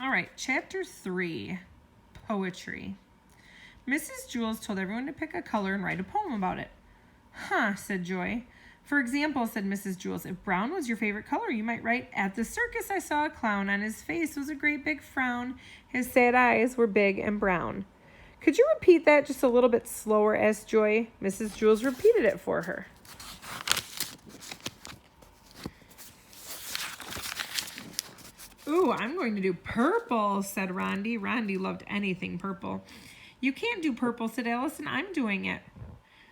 All right, chapter 3, poetry. Mrs. Jules told everyone to pick a color and write a poem about it. Huh, said Joy. For example, said Mrs. Jules, if brown was your favorite color, you might write, at the circus I saw a clown. On his face was a great big frown. His sad eyes were big and brown. Could you repeat that just a little bit slower, asked Joy. Mrs. Jules repeated it for her. Ooh, I'm going to do purple, said Rondi. Rondi loved anything purple. You can't do purple, said Allison. I'm doing it.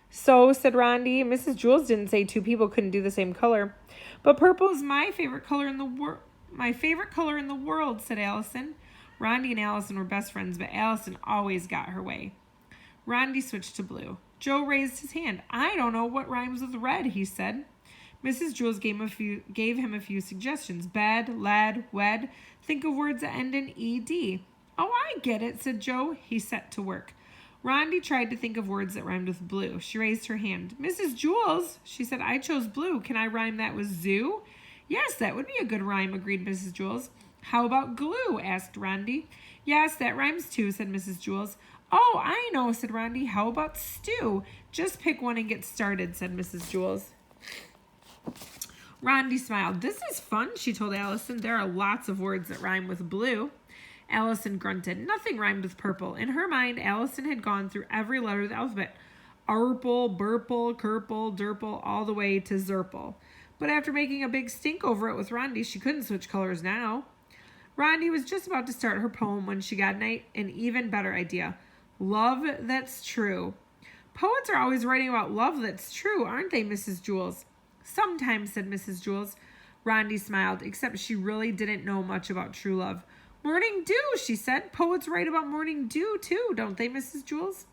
So, said Rondi, Mrs. Jules didn't say two people couldn't do the same color. But purple is my favorite color in the world. My favorite color in the world, said Allison. Rondi and Allison were best friends, but Allison always got her way. Rondi switched to blue. Joe raised his hand. I don't know what rhymes with red, he said. Mrs. Jules gave him a few suggestions. Bed, lad, wed. Think of words that end in ed. Oh, I get it, said Joe. He set to work. Rondi tried to think of words that rhymed with blue. She raised her hand. Mrs. Jules, she said, I chose blue. Can I rhyme that with zoo? Yes, that would be a good rhyme, agreed Mrs. Jules. How about glue? Asked Rondi. Yes, that rhymes too, said Mrs. Jules. Oh, I know, said Rondi. How about stew? Just pick one and get started, said Mrs. Jules. Rondi smiled. This is fun, she told Allison. There are lots of words that rhyme with blue. Allison grunted. Nothing rhymed with purple. In her mind, Allison had gone through every letter of the alphabet. Arple, burple, kerple, derple, all the way to zerple. But after making a big stink over it with Rondi, she couldn't switch colors now. Rondi was just about to start her poem when she got an even better idea. Love that's true. Poets are always writing about love that's true, aren't they, Mrs. Jules? Sometimes, said Mrs. Jules. Rondi smiled, except she really didn't know much about true love. Morning dew, she said. Poets write about morning dew, too, don't they, Mrs. Jules?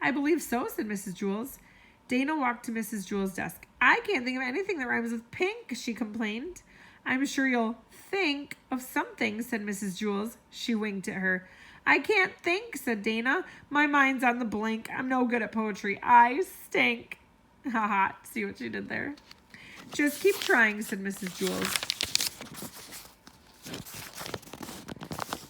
I believe so, said Mrs. Jules. Dana walked to Mrs. Jules' desk. I can't think of anything that rhymes with pink, she complained. I'm sure you'll think of something, said Mrs. Jules. She winked at her. I can't think, said Dana. My mind's on the blink. I'm no good at poetry. I stink. Haha, see what she did there? Just keep trying, said Mrs. Jules.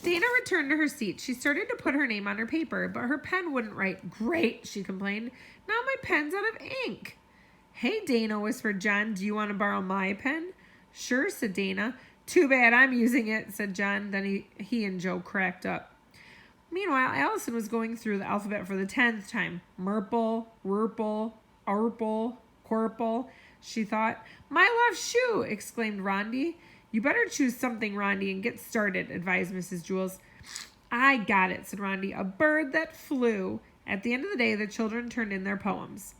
Dana returned to her seat. She started to put her name on her paper, but her pen wouldn't write. Great, she complained. Now my pen's out of ink. Hey, Dana, whispered John. Do you want to borrow my pen? Sure, said Dana. Too bad I'm using it, said John. Then he and Joe cracked up. Meanwhile, Allison was going through the alphabet for the 10th time. Merple, rurple, arple, corple, she thought. My left shoe, exclaimed Rondi. You better choose something, Rondi, and get started, advised Mrs. Jules. I got it, said Rondi. A bird that flew. At the end of the day, the children turned in their poems.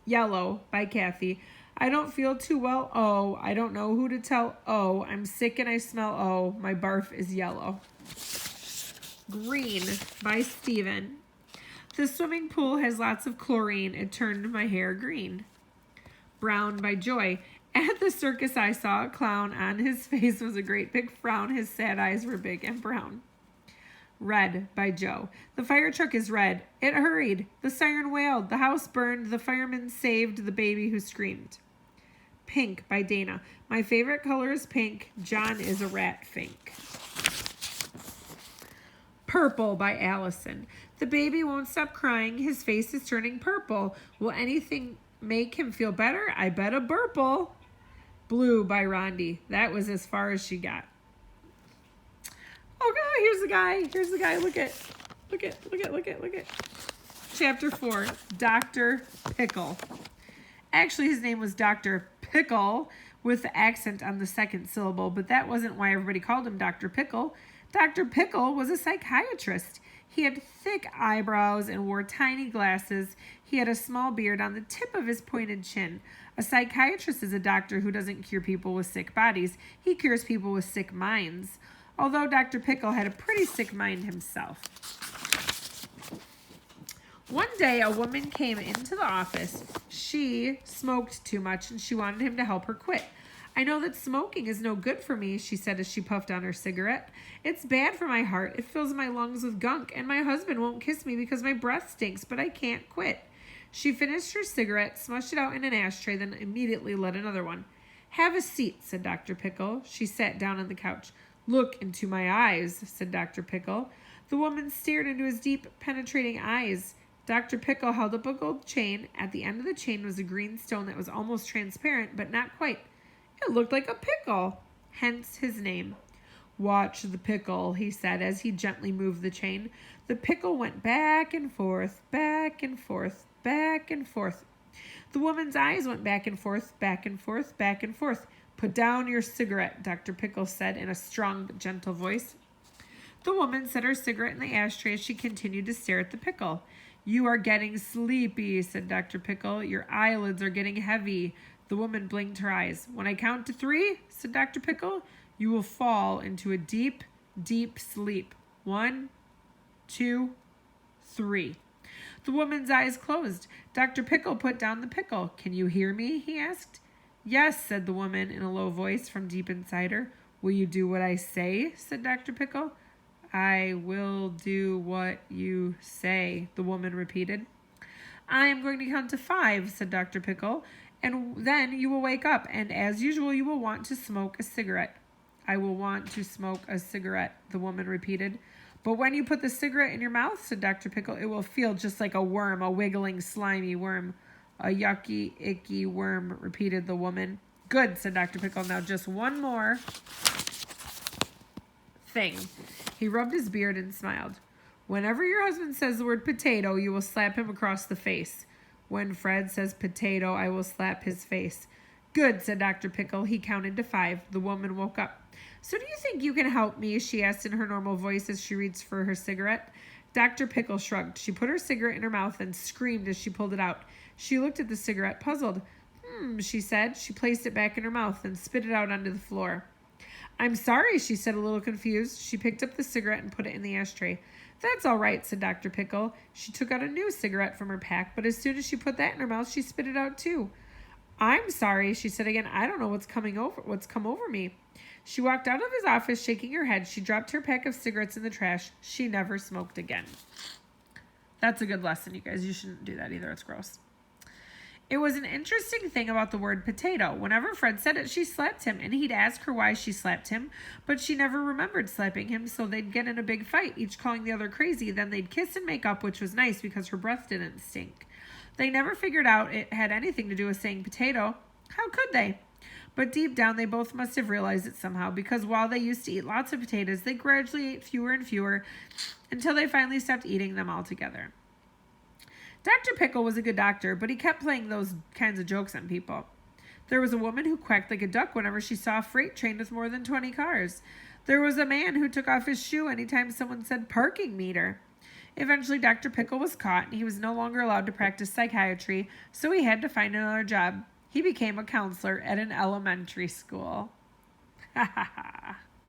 Yellow, by Kathy. I don't feel too well. Oh, I don't know who to tell. Oh, I'm sick and I smell. Oh, my barf is yellow. Green, by Stephen. The swimming pool has lots of chlorine. It turned my hair green. Brown, by Joy. At the circus I saw a clown. On his face was a great big frown. His sad eyes were big and brown. Red, by Joe. The fire truck is red. It hurried. The siren wailed. The house burned. The fireman saved the baby who screamed. Pink, by Dana. My favorite color is pink. John is a rat fink. Purple, by Allison. The baby won't stop crying. His face is turning purple. Will anything make him feel better? I bet a burple. Blue, by Rondi. That was as far as she got. Oh, God, here's the guy. Here's the guy. Look at. Chapter 4, Dr. Pickle. Actually, his name was Dr. Pickle with the accent on the second syllable, but that wasn't why everybody called him Dr. Pickle. Dr. Pickle was a psychiatrist. He had thick eyebrows and wore tiny glasses. He had a small beard on the tip of his pointed chin. A psychiatrist is a doctor who doesn't cure people with sick bodies. He cures people with sick minds. Although Dr. Pickle had a pretty sick mind himself. One day, a woman came into the office. She smoked too much, and she wanted him to help her quit. I know that smoking is no good for me, she said as she puffed on her cigarette. It's bad for my heart. It fills my lungs with gunk, and my husband won't kiss me because my breath stinks, but I can't quit. She finished her cigarette, smushed it out in an ashtray, then immediately lit another one. Have a seat, said Dr. Pickle. She sat down on the couch. "Look into my eyes," said Dr. Pickle. The woman stared into his deep, penetrating eyes. Dr. Pickle held up a gold chain. At the end of the chain was a green stone that was almost transparent, but not quite. It looked like a pickle, hence his name. "Watch the pickle," he said as he gently moved the chain. The pickle went back and forth, back and forth, back and forth. The woman's eyes went back and forth, back and forth, back and forth. "Put down your cigarette," Dr. Pickle said in a strong but gentle voice. The woman set her cigarette in the ashtray as she continued to stare at the pickle. "You are getting sleepy," said Dr. Pickle. "Your eyelids are getting heavy." The woman blinked her eyes. "When I count to 3, said Dr. Pickle, "you will fall into a deep, deep sleep. 1, 2, 3. The woman's eyes closed. Dr. Pickle put down the pickle. "Can you hear me?" he asked. "Yes," said the woman in a low voice from deep inside her. "Will you do what I say?" said Dr. Pickle. "I will do what you say," the woman repeated. "I am going to count to 5, said Dr. Pickle, "and then you will wake up, and as usual you will want to smoke a cigarette." "I will want to smoke a cigarette," the woman repeated. "But when you put the cigarette in your mouth," said Dr. Pickle, "it will feel just like a worm, a wiggling, slimy worm." "A yucky, icky worm," repeated the woman. "Good," said Dr. Pickle. "Now just one more thing." He rubbed his beard and smiled. "Whenever your husband says the word potato, you will slap him across the face." "When Fred says potato, I will slap his face." "Good," said Dr. Pickle. He counted to 5. The woman woke up. "So do you think you can help me?" she asked in her normal voice as she reached for her cigarette. Dr. Pickle shrugged. She put her cigarette in her mouth and screamed as she pulled it out. She looked at the cigarette, puzzled. She said. She placed it back in her mouth and spit it out onto the floor. "I'm sorry," she said, a little confused. She picked up the cigarette and put it in the ashtray. "That's all right," said Dr. Pickle. She took out a new cigarette from her pack, but as soon as she put that in her mouth, she spit it out too. "I'm sorry," she said again. "I don't know what's come over me." She walked out of his office, shaking her head. She dropped her pack of cigarettes in the trash. She never smoked again. That's a good lesson, you guys. You shouldn't do that either. It's gross. It was an interesting thing about the word potato. Whenever Fred said it, she slapped him, and he'd ask her why she slapped him, but she never remembered slapping him, so they'd get in a big fight, each calling the other crazy. Then they'd kiss and make up, which was nice because her breath didn't stink. They never figured out it had anything to do with saying potato. How could they? But deep down, they both must have realized it somehow, because while they used to eat lots of potatoes, they gradually ate fewer and fewer until they finally stopped eating them altogether. Dr. Pickle was a good doctor, but he kept playing those kinds of jokes on people. There was a woman who quacked like a duck whenever she saw a freight train with more than 20 cars. There was a man who took off his shoe anytime someone said parking meter. Eventually, Dr. Pickle was caught, and he was no longer allowed to practice psychiatry, so he had to find another job. He became a counselor at an elementary school. Ha ha ha.